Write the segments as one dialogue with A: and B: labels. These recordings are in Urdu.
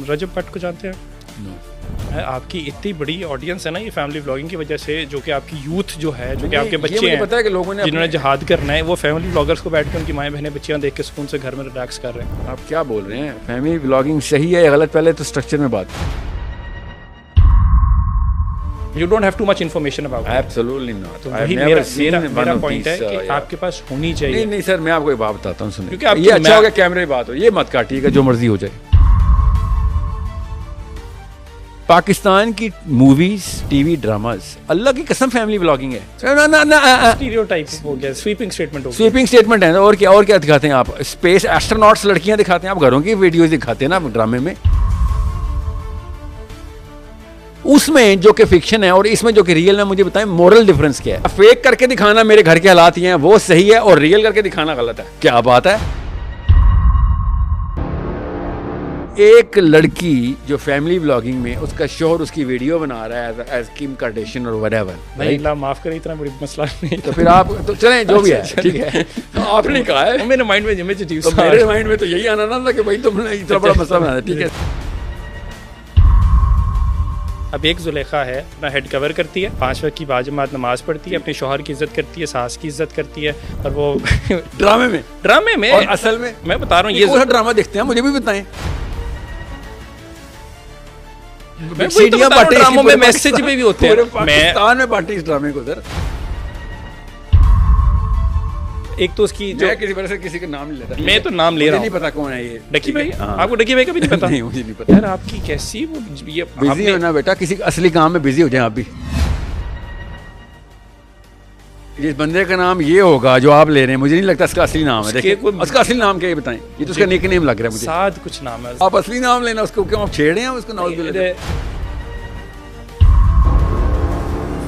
A: رجب بٹ کو جانتے ہیں؟
B: No.
A: آپ کی اتنی بڑی آڈینس ہے نا یہ فیملی بلاگنگ کی وجہ سے، جو کہ آپ کی یوتھ جو ہے، جو کہ آپ کے بچے ہیں،
B: پتا ہے کہ لوگوں نے
A: جنہوں نے جہاد کرنا ہے، وہ فیملی بلاگرز کو بیٹھ کے ان کی مائیں بہنیں بچیاں دیکھ کے سکون سے گھر میں ریلیکس کر رہے ہیں.
B: آپ کیا بول رہے ہیں؟ فیملی بلاگنگ صحیح ہے یا غلط؟ پہلے تو اسٹرکچر میں بات.
A: You don't have too much information about it.
B: Absolutely not.
A: تو وہی میرا پوائنٹ ہے کہ آپ کے پاس ہونی چاہیے.
B: نہیں سر، میں آپ کو ایک بات بتاتا ہوں،
A: کیونکہ آپ
B: سنیں. یہ اچھا ہوگا کیمرے کی بات ہو، یہ مت کاٹیے گا، جو مرضی ہو جائے. پاکستان کی موویز، ٹی وی ڈراماز، اللہ کی قسم فیملی بلاگنگ ہے.
A: اسٹیریوٹائپ ہو گیا، سویپنگ اسٹیٹمنٹ ہو گیا.
B: سویپنگ اسٹیٹمنٹ ہے. اور کیا دکھاتے ہیں آپ؟ اسپیس ایسٹروناٹس لڑکیاں دکھاتے ہیں، آپ گھروں کی ویڈیوز دکھاتے ہیں نا ڈرامے میں. اس میں جو کہ فکشن ہے اور اس میں جو کہ ریئل ہے، مجھے بتائیں مورل ڈفرنس کیا ہے؟ فیک کر کے دکھانا میرے گھر کے حالات یہ ہیں وہ صحیح ہے، اور ریئل کر کے دکھانا غلط ہے. کیا بات ہے؟ ایک لڑکی جو فیملی بلاگنگ میں اس کا شوہر اس کی ویڈیو بنا رہا ہے ایز کیم کارڈیشین اور وٹ ایور.
A: نہیں، اللہ معاف کرے، اتنا بڑی مسئلہ نہیں.
B: تو پھر آپ تو چلیں جو بھی ہے ٹھیک ہے. آپ نے کہا ہے،
A: میرے مائنڈ میں امیج عجیب سا،
B: میرے مائنڈ میں تو یہی آنا نا تھا کہ بھائی تم نے اتنا بڑا مسئلہ بنا دیا. ٹھیک ہے.
A: اب ایک زلیخا ہے، اپنا ہیڈ کور کرتی ہے، 5 وقت کی باجماعت نماز پڑھتی ہے، اپنے شوہر کی عزت کرتی ہے، ساس کی عزت کرتی ہے، اور وہ ڈرامے میں
B: اور اصل میں
A: بتا رہا ہوں،
B: یہ ڈرامہ دیکھتے ہیں، مجھے بھی بتائیں.
A: ڈراموں میں میسج بھی ہوتے ہیں.
B: پاکستان میں بانٹی اس ڈرامے کو.
A: ایک تو اس کی جو
B: کسی وجہ سے کسی کا نام نہیں لیتا،
A: میں تو نام لے رہا ہوں،
B: نہیں پتا کون ہے یہ.
A: ڈکی بھائی. آپ کو ڈکی بھائی کا بھی نہیں پتا؟
B: نہیں، مجھے نہیں پتا.
A: یار آپ کی کیسی وہ
B: بزی ہونا بیٹا، کسی اصلی کام میں بزی ہو جائیں آپ بھی. جس بندے کا نام یہ ہوگا جو آپ لے رہے ہیں، مجھے نہیں لگتا اس کا اصلی نام ہے. دیکھیں اس کا اصلی نام کیا ہے بتائیں. یہ تو اس کا نیک نیم لگ رہا ہے مجھے.
A: سعد کچھ نام ہے.
B: آپ اصلی نام لینا اس کو، کیوں آپ چھیڑ رہے ہیں اس کو؟ ناؤز باللہ.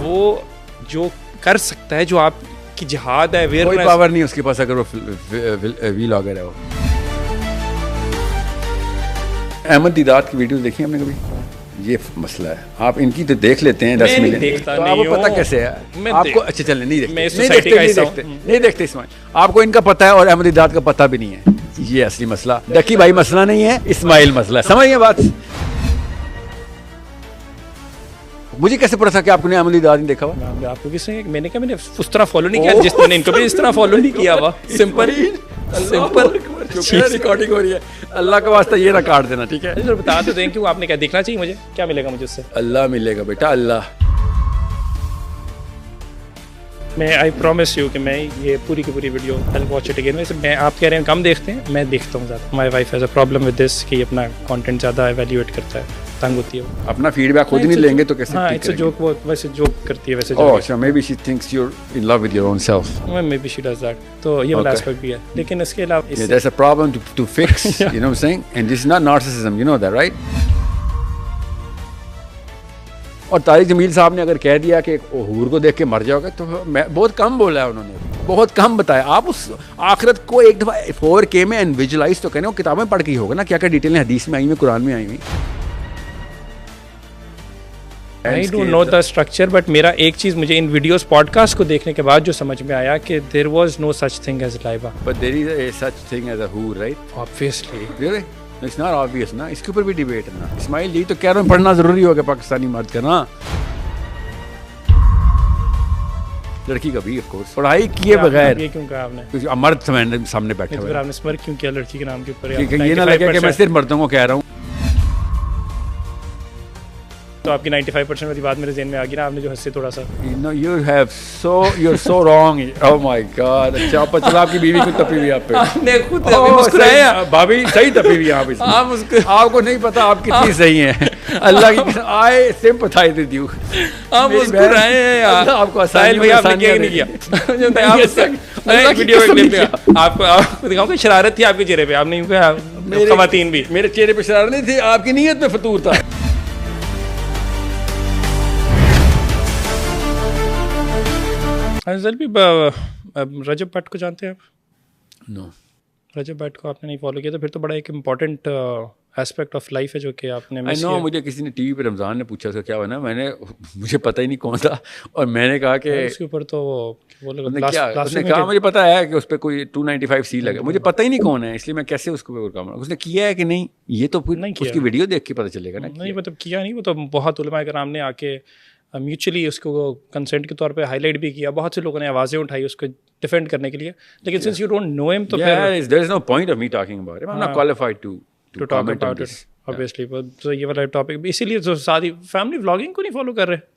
A: وہ جو کر سکتا ہے، جو آپ کی جہاد ہے،
B: کوئی پاور نہیں اس کے پاس اگر وہ ویلاگر ہے. وہ احمد دیدات کی ویڈیوز دیکھی ہم نے کبھی؟ یہ مسئلہ ہے. آپ ان کی تو دیکھ لیتے ہیں 10 ملین، تو آپ کو پتا کیسے ہے آپ کو؟ اچھا چلیں، نہیں دیکھتے اسماعیل. آپ کو ان کا پتا ہے اور احمد دیدات کا پتا بھی نہیں ہے. یہ اصلی مسئلہ ڈکی بھائی مسئلہ نہیں ہے، اسماعیل مسئلہ ہے. سمجھ گئے بات؟ مجھے کیسے پتا تھا کہ آپ نے احمد دیدات نہیں دیکھا ہوا؟
A: آپ کو کس نے؟ میں نے کہا میں نے اس طرح فالو نہیں کیا جس نے ان کو بھی اس طرح فالو نہیں کیا ہوا. سمپل
B: ریکارڈنگ ہو رہی ہے. اللہ کا واسطہ یہ نہ کاٹ دینا، ٹھیک ہے؟
A: بتا تو دیں کیوں آپ نے کیا دیکھنا چاہیے. مجھے کیا ملے گا؟ مجھے اس سے
B: اللہ ملے گا بیٹا، اللہ.
A: میں آئی پرومس یو کہ میں یہ پوری کی پوری video I'll watch it again. ویسے میں آپ کہہ رہے ہیں کم دیکھتے ہیں، میں دیکھتا ہوں زیادہ. My wife has a problem with this کہ یہ اپنا کانٹینٹ زیادہ ایویلیویٹ کرتا ہے، تنگ ہوتی ہے. وہ
B: اپنا فیڈ بیک خود ہی نہیں لیں گے تو کیسے؟
A: ہاں، اٹس اے جوک. وہ ویسے جوک کرتی ہے ویسے.
B: اوہ اچھا، maybe she thinks you are in love with your own self.
A: Maybe she does that. تو یہ والا اسپیکٹ بھی ہے. لیکن اس کے علاوہ
B: there's a problem to fix, you know what I'm saying? And this is not narcissism, you know that, right? اور طارق جمیل صاحب نے اگر کہہ دیا کہ حور کو دیکھ کے مر جاؤ گے، تو میں بہت کم بولا ہے انہوں نے، بہت کم بتایا. آپ اس آخرت کو ایک دفعہ 4K میں ویژوائز تو کریں. وہ کتابیں پڑھ کے ہی ہوگا نا، کیا کیا ڈیٹیلیں حدیث میں آئی ہوئی، قرآن میں آئی ہوئی.
A: I don't know the structure, but میرا ایک چیز مجھے ان ویڈیوز پوڈ کاسٹ کو دیکھنے کے بعد جو سمجھ میں آیا کہ there was no such thing as Laiba.
B: But there is a such thing as a hoor, right?
A: Obviously.
B: Really? It's not obvious نا. اس کے اوپر بھی ڈیبیٹ ہے نا. اسماعیل یہی تو کہہ رہا ہوں، پڑھنا ضروری ہوگا پاکستانی مرد کا نا. لڑکی کا بھی آف کورس پڑھائی کیے بغیر.
A: یہ کیوں کہا آپ نے؟
B: مرد سامنے بیٹھے ہوئے.
A: آپ نے اسمر کیوں کیا لڑکی کے نام کے اوپر؟
B: یہ نہ لگے کہ میں صرف مردوں کو کہہ رہا ہوں.
A: تو آپ کی 95% والی بات میرے ذہن میں آ گئی نا، آپ نے جو ہنسے تھوڑا سا.
B: you're so wrong. Oh my God. اچھا چلا، آپ کی بیوی کو تپی ہوئی آپ پہ.
A: آپ نے خود مسکرایا.
B: بھابھی صحیح تپی ہوئی آپ اس. آپ کو نہیں پتا آپ کتنی صحیح ہیں. اللہ کی قسم، آئے sympathize with you.
A: آپ مسکرائے ہیں یار.
B: آپ کو
A: ساحل بھائی آپ نے کیا نہیں کیا؟ آپ کو دکھاؤں کہ شرارت تھی آپ کے چہرے پہ. آپ نے یوں کہا خواتین بھی.
B: میرے چہرے پہ شرارت نہیں تھی، آپ کی نیت میں فطور تھا.
A: رجب بٹ کو جانتے ہیں آپ؟
B: نو.
A: رجب بھٹ کو آپ نے نہیں فالو کیا تو پھر تو بڑا ایک امپورٹنٹ ایسپیکٹ آف لائف ہے جو کہ آپ نے مس کیا.
B: مجھے کسی نے ٹی وی پہ رمضان نے پوچھا اس کا کیا بنا, مجھے پتہ ہی نہیں کون تھا, اور میں نے کہا کہ
A: اس کے اوپر تو
B: اس نے کہا مجھے پتا ہے کہ اس پہ کوئی 295C لگا, مجھے پتہ ہی نہیں کون ہے, اس لیے میں کیسے اس کو کام, اس نے کیا ہے کہ نہیں یہ تو اس کی ویڈیو دیکھ کے پتہ چلے گا نا.
A: نہیں مطلب کیا نہیں, وہ تو بہت علماء کرام نے آ کے میوچلی اس کو کنسنٹ کے طور پہ ہائی لائٹ بھی کیا, بہت سے لوگوں نے آوازیں اٹھائی اس کو ڈیفینڈ کرنے کے لیے, لیکن سنس یو ڈونٹ نو ہم تو
B: there is no point of me talking about it. I'm not qualified to
A: talk about it obviously. تو یہ والا ٹاپک اسی لیے جو ساری فیملی ولاگنگ کو نہیں فالو کر رہے.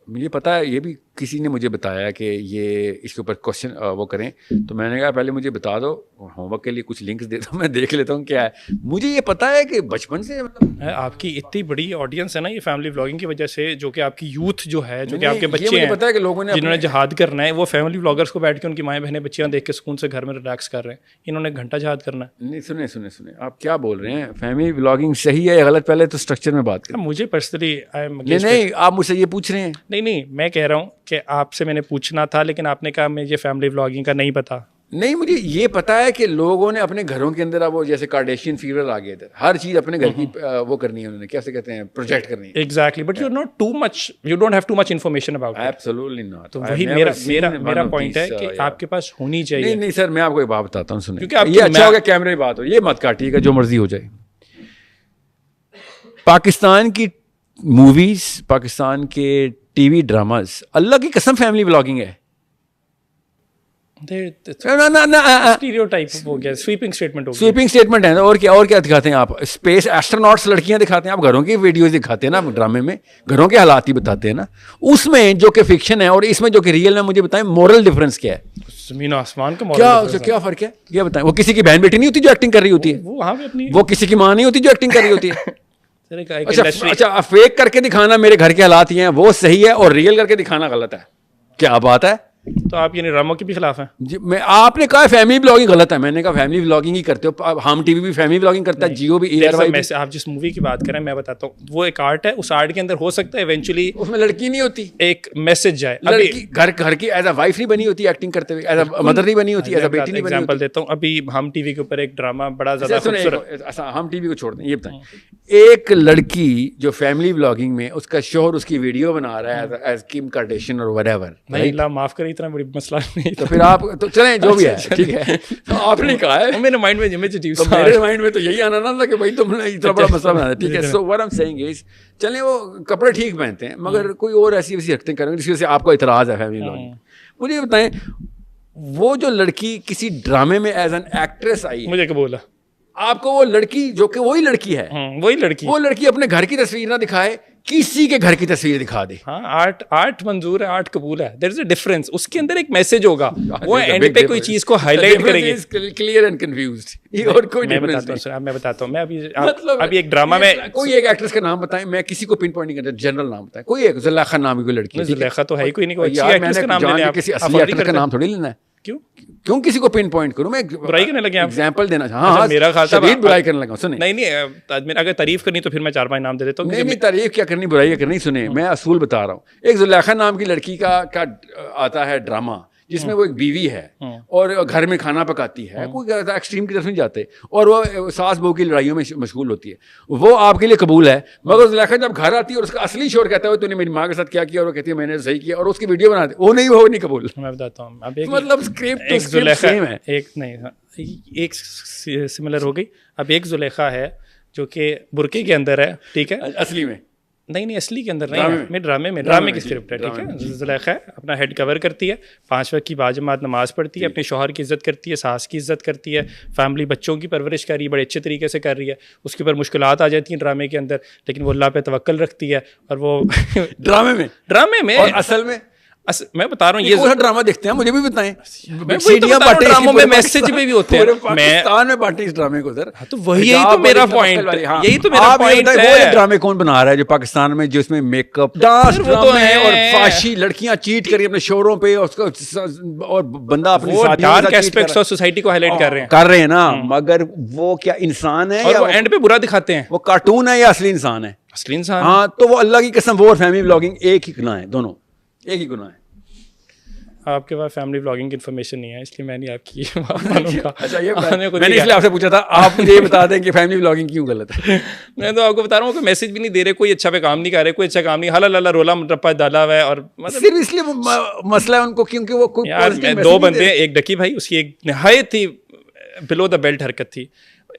B: مجھے پتا ہے, یہ بھی کسی نے مجھے بتایا کہ یہ اس کے اوپر کوشچن وہ کریں, تو میں نے کہا پہلے مجھے بتا دو, ہوم ورک کے لیے کچھ لنکس دے دو, میں دیکھ لیتا ہوں کیا ہے. مجھے یہ پتا ہے کہ بچپن سے
A: آپ کی اتنی بڑی آڈینس ہے نا یہ فیملی ولاگنگ کی وجہ سے, جو کہ آپ کی یوتھ جو ہے, جو کہ آپ کے بچے ہیں,
B: پتا ہے کہ لوگوں نے
A: جنہوں نے جہاد کرنا ہے, وہ فیملی ولاگرس کو بیٹھ کے ان کی مائیں بہنیں بچیاں دیکھ کے سکون سے گھر میں ریلیکس کر رہے ہیں. انہوں نے گھنٹہ جہاد کرنا ہے.
B: نہیں سنیں آپ کیا بول رہے ہیں, فیملی ولاگنگ صحیح ہے یا غلط, پہلے تو اسٹرکچر میں بات کریں.
A: مجھے پرسنلی
B: نہیں آپ مجھ سے یہ پوچھ رہے ہیں.
A: نہیں میں کہہ رہا ہوں کہ آپ سے میں نے پوچھنا تھا, لیکن آپ نے کہا مجھے فیملی ولاگنگ کا نہیں پتا.
B: نہیں مجھے یہ پتا ہے کہ لوگوں نے اپنے گھروں کے اندر, اب وہ جیسے کارڈیشین فیور آ گیا ادھر, ہر چیز اپنے گھر کی وہ کرنی ہے, انہوں نے کیسے کہتے ہیں پروجیکٹ کرنی ہے.
A: Exactly, but you not too much, you don't have too much information about.
B: Absolutely not.
A: تو وہی میرا پوائنٹ ہے کہ آپ کے پاس ہونی چاہیے.
B: نہیں سر, میں آپ کو ایک بات بتاتا ہوں, سنیں, یہ اچھا ہوگا کیمرے کی بات ہو, یہ مت کاٹیے گا, جو مرضی ہو جائے. پاکستان کی موویز, پاکستان کے ٹی وی ڈراماز, اللہ کی قسم فیملی ولاگنگ ہے.
A: سویپنگ
B: اسٹیٹمنٹ ہے. اور کیا دکھاتے ہیں آپ, اسپیس ایسٹروناٹس لڑکیاں دکھاتے ہیں, آپ گھروں کی ویڈیوز دکھاتے ہیں نا ڈرامے میں, گھروں کے حالات ہی بتاتے ہیں نا. اس میں جو کہ فکشن ہے اور اس میں جو کہ ریئل ہے, مجھے بتائیں مورل ڈفرینس کیا ہے,
A: زمین و آسمان کا
B: کیا فرق ہے, یہ بتائیں. وہ کسی کی بہن بیٹی نہیں ہوتی جو ایکٹنگ کر رہی ہوتی ہے, وہ کسی کی ماں نہیں ہوتی جو ایکٹنگ کر رہی ہوتی ہے. اچھا فیک کر کے دکھانا میرے گھر کے حالات یہ ہیں وہ صحیح ہے, اور ریئل کر کے دکھانا غلط ہے, کیا بات ہے.
A: تو آپ یعنی ڈراموں کے بھی خلاف ہیں؟
B: جی آپ نے کہا فیملی بلاگنگ غلط ہے, میں نے کہا فیملی بلاگنگ ہی کرتے ہو, ہم ٹی وی بھی فیملی بلاگنگ کرتا ہے, جیو بھی,
A: آپ جس مووی کی بات کریں میں بتاتا ہوں, وہ ایک آرٹ ہے, اس آرٹ کے اندر ہو سکتا ہے ایونچولی
B: اس میں لڑکی نہیں ہوتی,
A: ایک میسج جائے,
B: گھر کی ایز اے وائف نہیں بنی ہوتی ایکٹنگ کرتے ہوئے, ایز اے مدر نہیں بنی ہوتی, ایز اے بیٹی نہیں بنی ہوتی.
A: ایگزامپل دیتا ہوں, ابھی ہم ٹی وی کے اوپر ایک ڈرامہ بڑا زیادہ,
B: ہم ٹی وی کو چھوڑ دیں, یہ بتائیں ایک لڑکی جو فیملی بلاگنگ میں اس کا شوہر اس کی ویڈیو بنا رہا ہے ایز کم کارڈیشین اور وٹ ایور,
A: نہیں اللہ معاف کرے اتنا بڑی مسئلہ نہیں,
B: تو پھر آپ تو چلیں جو بھی ہے ٹھیک ہے, آپ نے کہا ہے,
A: میرے مائنڈ میں
B: میرے مائنڈ میں تو یہی آنا نا تھا کہ بھائی تم نے اتنا بڑا مسئلہ بنا, ٹھیک ہے. سو what I'm saying is, چلیں وہ کپڑے ٹھیک پہنتے ہیں مگر کوئی اور ایسی ویسی حرکتیں کریں جس کی وجہ سے آپ کو اعتراض ہے فیملی بلاگنگ. مجھے یہ بتائیں, وہ جو لڑکی کسی ڈرامے میں ایز این ایکٹریس آئی,
A: مجھے قبول ہے,
B: آپ کو وہ لڑکی جو کہ وہی لڑکی ہے, وہ لڑکی اپنے گھر کی تصویر نہ دکھائے, کسی کے گھر کی تصویر دکھا دے.
A: ہاں آرٹ منظور ہے, آرٹ قبول ہے, دیر از اے ڈفرنس, اس کے اندر ایک میسج ہوگا, وہ اینڈ پہ کوئی چیز کو ہائی لائٹ کرے گی.
B: Clear and confused. اور کوئی
A: میں بتاتا ہوں, میں ابھی ایک ڈرامہ میں
B: کوئی ایک ایکٹریس کا نام بتائیں, میں کسی کو پن پوائنٹ نہیں کرتا, جنرل نام بتائیں, کوئی ایک زلیخا نام کی کوئی لڑکی,
A: زلیخا تو ہے ہی کوئی نہیں, کوئی اچھی ایکٹریس کا نام لینا,
B: کسی اصلی ایکٹر کا نام تھوڑی لینا ہے. کیوں کسی کو پن پوائنٹ کروں, میں
A: برائی کرنے لگے,
B: ایگزامپل دینا چاہتا ہوں.
A: میرا خیال تھا
B: برائی کرنے لگا. سنیں,
A: نہیں اگر تعریف کرنی تو پھر میں 4-5 نام دے دیتا ہوں.
B: نہیں تعریف کیا کرنی, برائی کیا کرنی. سنیں میں اصول بتا رہا ہوں. ایک زلیخا نام کی لڑکی کا آتا ہے ڈرامہ, جس میں وہ ایک بیوی ہے اور گھر میں کھانا پکاتی ہے, کوئی ایکسٹریم کی طرف نہیں جاتے, اور وہ ساس بہو کی لڑائیوں میں مشغول ہوتی ہے, وہ آپ کے لیے قبول ہے. مگر زلیخا جب گھر آتی ہے اور اس کا اصلی شوہر کہتا ہے تو نے میری ماں کے ساتھ کیا کیا, اور وہ کہتی ہے میں نے صحیح کیا, اور اس کی ویڈیو بناتے, وہ نہیں قبول.
A: میں بتاتا ہوں,
B: مطلب اسکرپٹ سیم ہے,
A: ایک نہیں, ایک سملر ہو گئی. اب ایک زلیخا ہے جو کہ برقعے کے اندر ہے, ٹھیک ہے,
B: اصلی میں
A: نہیں اصلی کے اندر نہیں, میں ڈرامے کی اسکرپٹ ہے, ٹھیک ہے. زلیخا ہے, اپنا ہیڈ کور کرتی ہے, 5 وقت کی باجماعت نماز پڑھتی ہے, اپنے شوہر کی عزت کرتی ہے, ساس کی عزت کرتی ہے, فیملی بچوں کی پرورش کر رہی ہے, بڑے اچھے طریقے سے کر رہی ہے. اس کے اوپر مشکلات آ جاتی ہیں ڈرامے کے اندر, لیکن وہ اللہ پہ توکل رکھتی ہے, اور وہ ڈرامے میں
B: اور اصل میں
A: میں بتا رہا ہوں یہ
B: ڈرامہ دیکھتے ہیں, مجھے بھی بتائیں.
A: ڈراموں میں میسج بھی ہوتے ہیں,
B: پاکستان میں بانٹے اس ڈرامے کو سر.
A: تو وہی تو میرا پوائنٹ, یہی تو میرا پوائنٹ ہے.
B: وہ ڈرامے کون بنا رہا ہے جو پاکستان میں, جس میں میک اپ, ڈانس ڈرامے اور فحاشی, لڑکیاں چیٹ کر رہی اپنے شوہروں پہ, اور بندہ اپنی
A: ڈارک ایسپیکٹس آف سوسائٹی کو ہائی لائٹ کر
B: رہے ہیں نا. مگر وہ کیا انسان ہے,
A: اور وہ اینڈ پہ برا دکھاتے ہیں,
B: وہ کارٹون ہے یا اصلی انسان ہے؟
A: اصلی انسان.
B: ہاں, تو وہ اللہ کی قسم وہ اور فیملی بلاگنگ ایک ہی گناہ ہے, دونوں ایک ہی گناہ ہے.
A: آپ کے پاس فیملی بلاگنگ کی انفارمیشن نہیں ہے, اس لیے میں نہیں آپ کی مانوں گا.
B: اچھا یہ میں نے اس لیے آپ سے پوچھا تھا, آپ مجھے یہ بتا دیں کہ فیملی بلاگنگ کیوں غلط ہے.
A: میں تو آپ کو بتا رہا ہوں کہ میسج بھی نہیں دے رہے, کوئی اچھا پہ کام نہیں کر رہے, کوئی اچھا کام نہیں, حلال رولا رپا ڈالا ہوا ہے. اور
B: صرف اس لیے مسئلہ ہے ان کو کیونکہ وہ کوئی
A: دو بندے ہیں, ایک ڈکی بھائی, اس کی ایک نہایت ہی بلو دا بیلٹ حرکت تھی.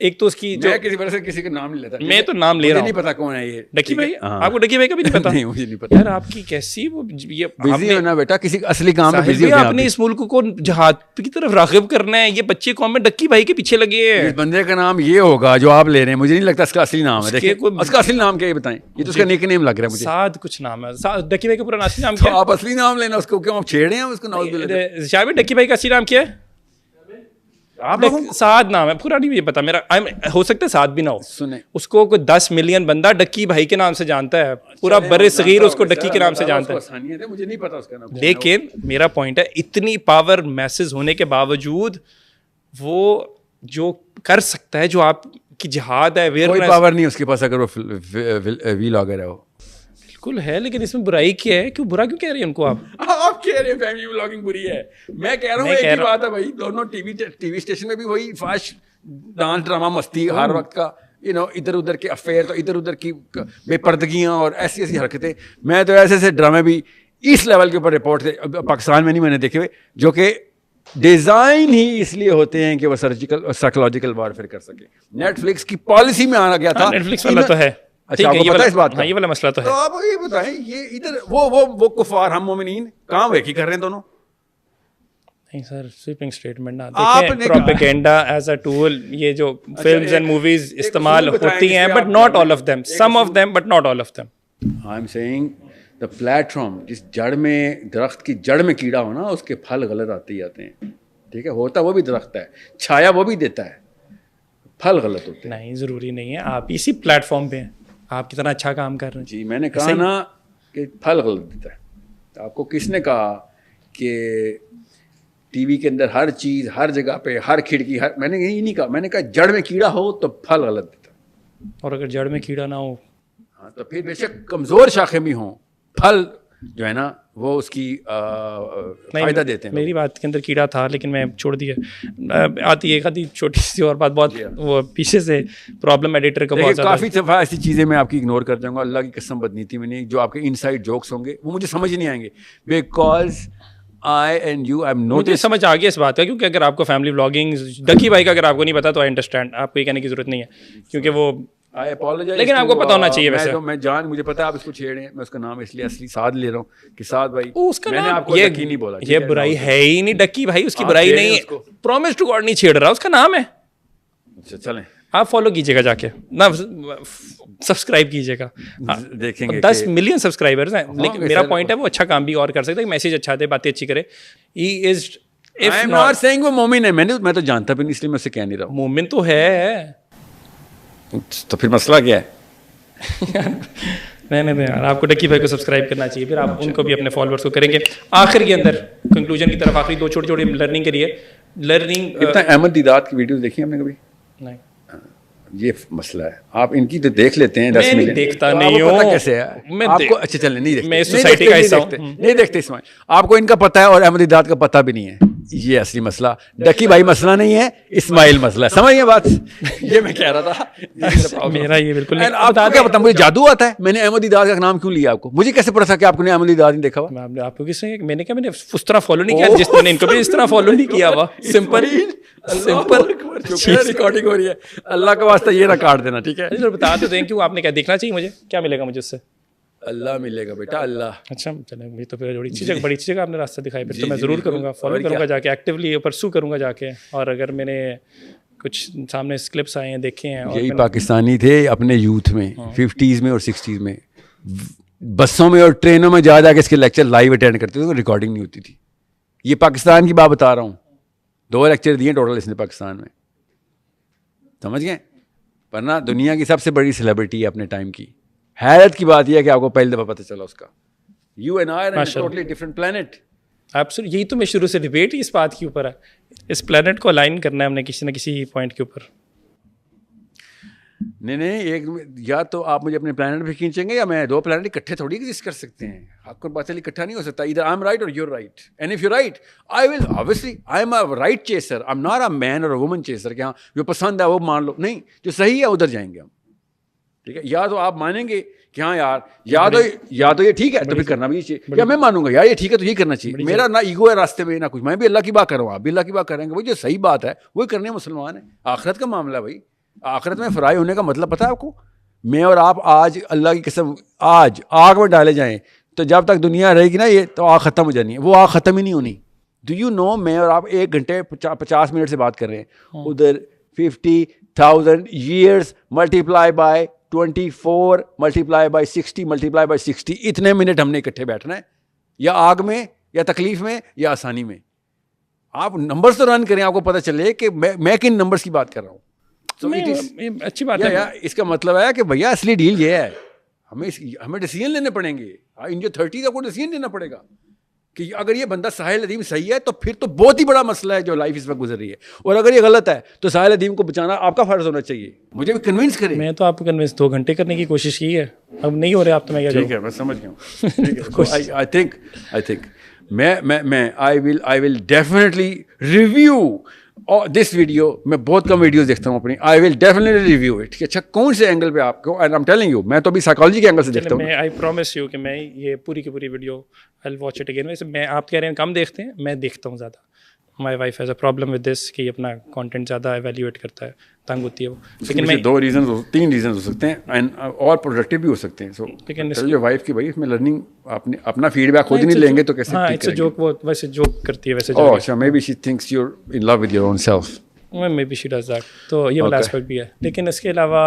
A: ایک تو اس کی جو
B: کسی وجہ سے کسی کا نام نہیں لیتا,
A: میں تو نام لے رہا ہوں,
B: نہیں پتا کون ہے یہ
A: ڈکی بھائی. آپ کو ڈکی بھائی کا بھی نہیں پتا؟
B: نہیں مجھے نہیں پتا
A: یار, آپ کی کیسی وہ یہ
B: بزی ہونا بیٹا, کسی اصلی کام میں بزی ہونا.
A: آپ نے اس ملک کو جہاد کی طرف راغب کرنا ہے, یہ بچے قوم میں ڈکی بھائی کے پیچھے لگے ہیں.
B: اس بندے کا نام یہ ہوگا جو آپ لے رہے ہیں, مجھے نہیں لگتا اس کا اصلی نام ہے. دیکھیں اس کا اصلی نام کیا ہے بتائیں, یہ تو اس کا نیک نیم لگ رہا ہے مجھے.
A: سعد کچھ نام ہے, ڈکی بھائی کا پورا اصلی نام کیا ہے؟
B: آپ اصلی نام لینا اس کو, کیوں آپ چھیڑ رہے ہیں اس کو؟
A: شاہ بھائی ڈکی بھائی کا اصلی نام کیا ہے؟ سعد نام ہے, پورا نہیں مجھے پتا میرا, ہو سکتا ہے سعد بھی نہ ہو.
B: سنیں,
A: اس کو کوئی 10 ملین بندہ ڈکی بھائی کے نام سے جانتا ہے, پورا بر صغیر اس کو ڈکی کے نام سے جانتا ہے.
B: مجھے نہیں پتا اس کا نام.
A: لیکن میرا پوائنٹ ہے, اتنی پاور میسز ہونے کے باوجود وہ جو کر سکتا ہے, جو آپ کی جہاد ہے,
B: کوئی پاور نہیں اس کے پاس اگر وہ ویلاگر ہے. وہ
A: بالکل ہے, لیکن اس میں برائی کیا ہے؟ کیوں برا کیوں کہہ رہے ہیں ان کو آپ
B: کہہ رہے ہیں فیملی بلاگنگ بری ہے. میں کہہ رہا ہوں ایک ہی بات ہے بھائی, دونوں ٹی وی اسٹیشن میں بھی وہی فاش ڈانس ڈرامہ مستی ہر وقت کا, ادھر ادھر کے افیئر, تو ادھر ادھر کی بے پردگیاں اور ایسی ایسی حرکتیں. میں تو ایسے ایسے ڈرامے بھی اس لیول کے اوپر رپورٹ تھے پاکستان میں نہیں میں نے دیکھے ہوئے, جو کہ ڈیزائن ہی اس لیے ہوتے ہیں کہ وہ سائیکولوجیکل وارفیئر کر سکے. نیٹ فلکس کی پالیسی میں آنا گیا تھا.
A: نیٹ فلکس والا تو ہے,
B: اچھا آپ کو پتا ہے اس بات کا؟
A: یہ والا مسئلہ تو ہے.
B: تو آپ یہ بتائیں, یہ ادھر وہ کفار ہم مومنین کام ایک ہی کر رہے ہیں دونوں.
A: نہیں سر, سویپنگ اسٹیٹمنٹ نہ دیکھیں, پروپیگنڈا ایز اے ٹول, یہ جو فلمز اینڈ موویز استعمال ہوتی ہیں, but not all of them, some of them but not all of them.
B: I am seeing the platform فارم, جس جڑ میں درخت کی جڑ میں کیڑا ہو نا, اس کے پھل غلط آتے ہی آتے ہیں. ٹھیک ہے, ہوتا وہ بھی درخت ہے, چھایا وہ بھی دیتا ہے, پھل غلط ہوتے ہیں.
A: نہیں ضروری نہیں ہے, آپ اسی پلیٹ فارم پہ ہیں, آپ کتنا اچھا کام کر رہے ہیں.
B: جی میں نے کہا نا کہ پھل غلط دیتا ہے. آپ کو کس نے کہا کہ ٹی وی کے اندر ہر چیز ہر جگہ پہ ہر کھڑکی میں نے یہی نہیں کہا, میں نے کہا جڑ میں کیڑا ہو تو پھل غلط دیتا ہے.
A: اور اگر جڑ میں کیڑا نہ ہو
B: ہاں تو پھر بے شک کمزور شاخیں بھی ہوں, پھل جو ہے نا وہ اس کی فائدہ دیتے ہیں.
A: میری بات کے اندر کیڑا تھا لیکن میں چھوڑ دیا. آتی ایک آدھی چھوٹی سی اور بات, بہت وہ پیچھے سے پرابلم ایڈیٹر کا بہت زیادہ.
B: کافی دفعہ ایسی چیزیں میں آپ کی اگنور کر جاؤں گا, اللہ کی قسم بدنیتی میں نہیں, جو آپ کے ان سائڈ جوکس ہوں گے وہ مجھے سمجھ نہیں آئیں گے, because I and you I am not.
A: مجھے سمجھ آ گیا اس بات کا, کیونکہ اگر آپ کو فیملی بلاگنگ ڈکی بھائی کا اگر آپ کو نہیں پتا تو آئی انڈرسٹینڈ, آپ کو یہ کہنے کی ضرورت نہیں ہے, کیونکہ وہ لیکن آپ کو پتا ہونا چاہیے. ویسے
B: میں جان, مجھے پتا ہے آپ اس کو چھیڑ ہیں, میں اس کا نام اس لیے اصلی سعد لے رہا ہوں کہ سعد بھائی, میں نے آپ کو ڈکی نہیں بولا,
A: یہ برائی ہے ہی نہیں, ڈکی بھائی اس کی برائی نہیں ہے, پرومس ٹو گاڈ نہیں چھیڑ رہا, اس کا نام ہے.
B: اچھا چلیں,
A: آپ فالو کیجیے گا جا کے, نہ سبسکرائب کیجیے گا,
B: دیکھیں گے
A: 10 ملین سبسکرائبرز ہیں. لیکن میرا پوائنٹ ہے وہ اچھا کام بھی اور کر سکتا ہے, میسج اچھا دے, باتیں اچھی کرے. ہی از
B: آئی ایم ناٹ سیئنگ وہ مومن ہے, میں تو جانتا بھی نہیں, اس لیے میں اسے کہہ نہیں رہا ہوں.
A: مومن تو ہے,
B: تو پھر مسئلہ کیا ہے؟
A: نہیں یار, آپ کو ڈکی بھائی کو سبسکرائب کرنا چاہیے, پھر آپ ان کو بھی اپنے فالوورس کو کریں گے. آخر کے اندر کنکلوژن کی طرف آخری 2 چھوٹی چھوٹی لرننگ کریے. لرننگ
B: احمد دیدات کی ویڈیوز دیکھی ہم نے کبھی
A: نہیں,
B: یہ مسئلہ ہے. آپ ان کی تو دیکھ لیتے ہیں, 10
A: میں دیکھتا نہیں ہوں,
B: کیسے ہے آپ کو؟ اچھا چلیں, نہیں دیکھتے,
A: میں سوسائٹی کا حصہ ہوں,
B: نہیں دیکھتے اس میں. آپ کو ان کا پتہ ہے اور احمد دیدات کا پتہ بھی نہیں ہے. یہ اصلی مسئلہ ڈکی بھائی مسئلہ نہیں ہے, اسماعیل مسئلہ ہے. سمجھ گئے بات؟ یہ میں کہہ رہا تھا.
A: میرا یہ بالکل نہیں.
B: آپ کیا پتا مجھے جادو آتا ہے, میں نے احمد دیدات کا نام کیوں لیا آپ کو؟ مجھے کیسے پتا تھا کہ آپ نے احمد دیدات نہیں دیکھا ہوا؟
A: آپ کو کس نے, میں نے کہا میں نے اس طرح فالو نہیں کیا جس طرح نے ان کو بھی اس طرح فالو نہیں کیا ہوا. سمپل
B: ریکارڈنگ ہو رہی ہے, اللہ کا واسطہ یہ نہ کاٹ دینا, ٹھیک ہے؟
A: بتا تو دیں کیوں, آپ نے کیا دیکھنا چاہیے مجھے, کیا ملے گا مجھے اس سے؟
B: اللہ ملے گا بیٹا, اللہ.
A: اچھا چلیں, تو پھر بڑی اچھی جگہ آپ نے راستہ دکھائی, پھر تو میں ضرور کروں گا, فالو کروں گا جا کے, ایکٹیولی پرسو کروں گا جا کے. اور اگر میں نے کچھ سامنے کلپس آئے ہیں دیکھے ہیں,
B: یہی پاکستانی تھے اپنے یوتھ میں 50s میں اور 60s میں, بسوں میں اور ٹرینوں میں جا کے اس کے لیکچر لائیو اٹینڈ کرتے تھے, ریکارڈنگ نہیں ہوتی تھی. یہ پاکستان کی بات بتا رہا ہوں, 2 لیکچر دیے ٹوٹل اس نے پاکستان میں, سمجھ گئے؟ ورنہ دنیا کی سب سے بڑی سیلیبریٹی ہے اپنے ٹائم کی. حیرت کی بات یہ ہے کہ آپ کو پہلی دفعہ پتہ چلا اس کا. You and I are totally different planet.
A: Absolute, یہی تو میں شروع سے ڈبیٹ ہی اس بات کے اوپر ہے, اس پلانٹ کو الائن کرنا ہے ہم نے کسی نہ کسی پوائنٹ کے اوپر.
B: نہیں ایک یا تو آپ مجھے اپنے پلانٹ پہ کھینچیں گے یا میں 2 پلانٹ اکٹھے تھوڑی ایگزسٹ کر سکتے ہیں. آپ کو پتہ چلی اکٹھا نہیں ہو سکتا. ادھر I am right or you right, and if you right I will obviously I am a right chaser, I am not a man or woman چیسر کہ ہاں جو پسند ہے وہ مان لو. نہیں, جو صحیح ہے ادھر جائیں گے ہم. ٹھیک ہے, یا تو آپ مانیں گے کہ ہاں یار یا تو یہ ٹھیک ہے تو پھر کرنا بھی چاہیے, یا میں مانوں گا یار یہ ٹھیک ہے تو یہ کرنا چاہیے. میرا نہ ایگو ہے راستے میں نہ کچھ, میں بھی اللہ کی بات کر رہا ہوں, آپ بھی اللہ کی بات کر رہے ہیں. وہ جو صحیح بات ہے وہی کرنے مسلمان ہیں. آخرت کا معاملہ ہے بھائی. آخرت میں فرائی ہونے کا مطلب پتہ ہے آپ کو؟ میں اور آپ آج اللہ کی قسم آج آگ میں ڈالے جائیں تو جب تک دنیا رہے گی نا یہ تو آگ ختم ہو جانی ہے, وہ آگ ختم ہی نہیں ہونی. ڈو یو نو میں اور آپ 1 گھنٹے 50 منٹ سے بات کر رہے ہیں, ادھر 50,000 years multiply by 24 multiply by 60 multiply by 60, اتنے منٹ ہم نے اکٹھے بیٹھنا ہے, یا آگ میں یا تکلیف میں یا آسانی میں. آپ نمبرز تو رن کریں, آپ کو پتہ چلے کہ میں کن نمبرز کی بات کر رہا ہوں.
A: اچھی بات ہے.
B: اس کا مطلب ہے کہ بھیا اصلی ڈیل یہ ہے, ہمیں ڈیسیجن لینے پڑیں گے. ان جو 30 کا کوئی ڈیسیجن لینا پڑے گا کہ اگر یہ بندہ ساحل ادیم صحیح ہے تو پھر تو بہت ہی بڑا مسئلہ ہے جو لائف اس وقت گزر رہی ہے, اور اگر یہ غلط ہے تو ساحل ادیم کو بچانا آپ کا فرض ہونا چاہیے. مجھے بھی کنونس کریں.
A: میں تو آپ کو کنونس 2 گھنٹے کرنے کی کوشش کی ہے, اب نہیں ہو رہے آپ تو میں کیا کروں.
B: ٹھیک ہے, میں سمجھ گیا ہوں. آئی تھنک میں I will definitely review this video. میں بہت کم ویڈیوز دیکھتا ہوں اپنی. I will definitely review it. اچھا کون سے اینگل پہ آپ کو, and I am telling you میں تو ابھی سائیکالوجی کے اینگل سے دیکھتا ہوں.
A: آئی پرومس یو کہ میں یہ پوری کی پوری video I will watch it again. ویسے میں آپ کہہ رہے ہیں کم دیکھتے ہیں, میں دیکھتا ہوں زیادہ. My wife has a problem with this کہ یہ اپنا کانٹینٹ زیادہ ایویلیویٹ کرتا ہے, تنگ ہوتی ہے وہ.
B: لیکن میں 2 ریزنز 3 ریزنز ہو سکتے ہیں اینڈ اور پروڈکٹیو بھی ہو سکتے ہیں. سو لیکن جو وائف کی بھائی اس میں لرننگ آپ نے اپنا فیڈ بیک خود ہی نہیں لیں گے تو کیسے.
A: ہاں اٹس اے جوک, وہ ویسے جوک کرتی ہے ویسے.
B: اچھا maybe she thinks you are in love with your own self.
A: Maybe she does that. تو یہ والا اسپیکٹ بھی ہے. لیکن اس کے علاوہ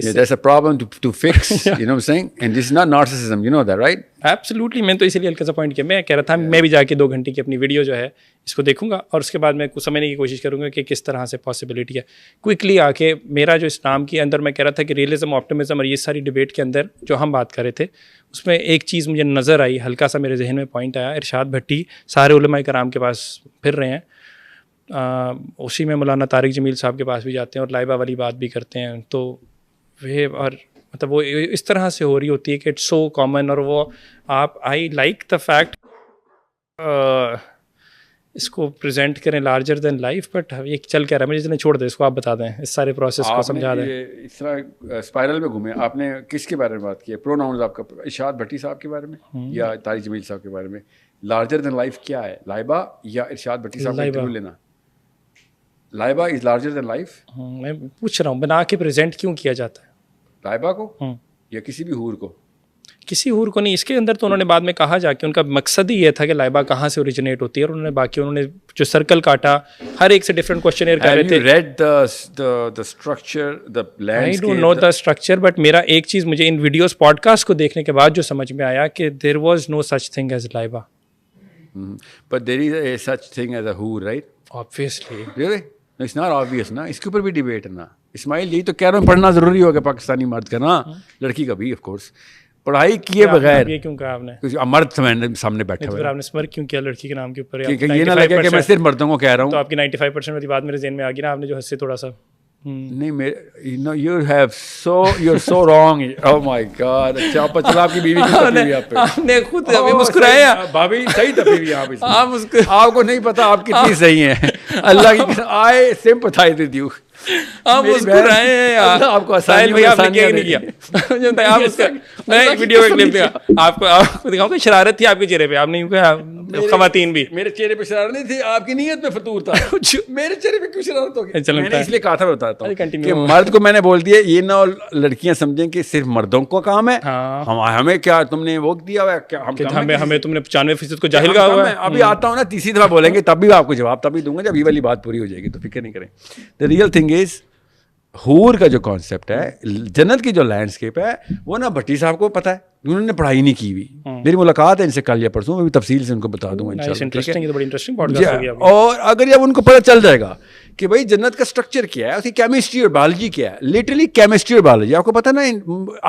B: there's a problem to fix, you know what I'm saying, and this is not narcissism, you know that, right?
A: Absolutely. میں تو اسی لیے ہلکا سا پوائنٹ کیا. میں کہہ رہا تھا میں بھی جا کے 2 گھنٹے کی اپنی ویڈیو جو ہے اس کو دیکھوں گا, اور اس کے بعد میں کچھ سمجھنے کی کوشش کروں گا کہ کس طرح سے پاسبلٹی ہے. کوئکلی آ کے میرا جو اسلام کے اندر میں کہہ رہا تھا کہ ریئلزم, آپٹمزم اور یہ ساری ڈبیٹ کے اندر جو ہم بات کر رہے تھے اس میں ایک چیز مجھے نظر آئی, ہلکا سا میرے ذہن میں پوائنٹ آیا. ارشاد بھٹی سارے علماء کرام کے پاس پھر رہے ہیں, اسی میں مولانا طارق جمیل صاحب کے پاس بھی جاتے ہیں اور لائبہ والی بات بھی کرتے ہیں. تو وہ اور مطلب وہ اس طرح سے ہو رہی ہوتی ہے کہ اٹس سو کامن. اور وہ آپ آئی لائک دا فیکٹ اس کو پریزنٹ کریں لارجر دین لائف, بٹ یہ چل کیا رہا ہے مجھے اتنے چھوڑ دیں, اس کو آپ بتا دیں, اس سارے پروسیس کو سمجھا دیں.
B: اس طرح اسپائرل میں گھومے. آپ نے کس کے بارے میں بات کی ہے؟ پروناؤنز آپ کا ارشاد بھٹی صاحب کے بارے میں یا طارق جمیل صاحب کے بارے میں؟ لارجر دین لائف کیا ہے, لائبہ یا ارشاد بھٹی صاحب کا انٹرویو لینا؟ Laiba is larger then life.
A: میں پوچھ رہا ہوں بنا کے پریزنٹ کیوں کیا جاتا ہے
B: لائبہ کو یا کسی بھی حور کو؟
A: کسی حور کو نہیں. اس کے اندر تو انہوں نے بعد میں کہا جا کے ان کا مقصد ہی یہ تھا کہ لائبہ کہاں سے اوریجنیٹ ہوتی ہے, اور انہوں نے جو سرکل کاٹا ہر ایک سے ڈفرینٹ کوسچنیر کر رہے تھے.
B: read the structure, the landscape?
A: I don't know the structure, but میرا ایک چیز مجھے ان ویڈیوز پوڈ کاسٹ کو دیکھنے کے بعد جو سمجھ میں آیا کہ there was no such thing as Laiba.
B: But there is a such thing as a hoor, right?
A: Obviously.
B: Really? No, it's not obvious نا. اس کے اوپر بھی ڈیبیٹ ہے نا. اسماعیل یہی تو کہہ رہا ہوں پڑھنا ضروری ہوگا پاکستانی مرد کا نا, لڑکی کا بھی آف کورس. پڑھائی کیے بغیر
A: یہ کیوں کہا آپ نے؟
B: مرد سامنے بیٹھا ہوا ہے.
A: آپ نے اسمر کیوں کیا لڑکی کے نام کے اوپر؟
B: یہ نہ لگے کہ میں صرف مردوں کو کہہ رہا ہوں.
A: تو آپ کی 95% والی بات میرے ذہن میں آ گئی نا, آپ نے جو ہنسے تھوڑا سا.
B: نہیں you're so wrong. Oh my God. اچھا پچھلا آپ کی بیوی کی تفریح یہاں پہ
A: آپ نے خود ابھی مسکرایا.
B: بھابھی صحیح تفریح یہاں پہ. آپ کو نہیں پتا آپ کتنی صحیح ہیں. اللہ کی I sympathize with you.
A: آپ مسکرائے ہیں یار. آپ کو ساحل بھائی آپ نے کیا نہیں کیا. آپ اس کا میں ویڈیو کا کلپ دیا آپ کو دکھاؤں کہ شرارت تھی آپ کے چہرے پہ. آپ نے کہا خواتین بھی.
B: میرے چہرے پہ شرارت نہیں تھی, آپ کی نیت میں فطور تھا. میرے چہرے پہ کیوں شرارت ہوگی؟ میں نے اس لیے کہا تھا بتاتا ہوں کہ مرد کو میں نے بول دیا یہ نہ لڑکیاں سمجھیں کہ صرف مردوں کو کام ہے, ہمیں کیا تم نے وہ دیا ہوا ہے, ہمیں
A: تم نے 95% کو جاہل کہا ہوا ہے.
B: ابھی آتا ہوں نا تیسری دفعہ بولیں گے تب بھی آپ کو جواب تبھی دوں گا جب یہ والی بات پوری ہو جائے گی, تو فکر نہیں کریں. دا ریئل تھنگ از حور کا جو کانسیپٹ ہے, جنت کی جو لینڈسکیپ ہے وہ نا بھٹی صاحب کو پتہ ہے, انہوں نے پڑھائی نہیں کی ہوئی. میری ملاقات ہے ان سے کل یا پرسوں, میں بھی تفصیل سے ان کو بتا دوں گا انشاءاللہ. اور اگر جب ان کو پتہ چل جائے گا کہ بھائی جنت کا اسٹرکچر کیا ہے, اس کی کیمسٹری اور بایولوجی کیا ہے, لٹرلی کیمسٹری اور بایولوجی. آپ کو پتہ نا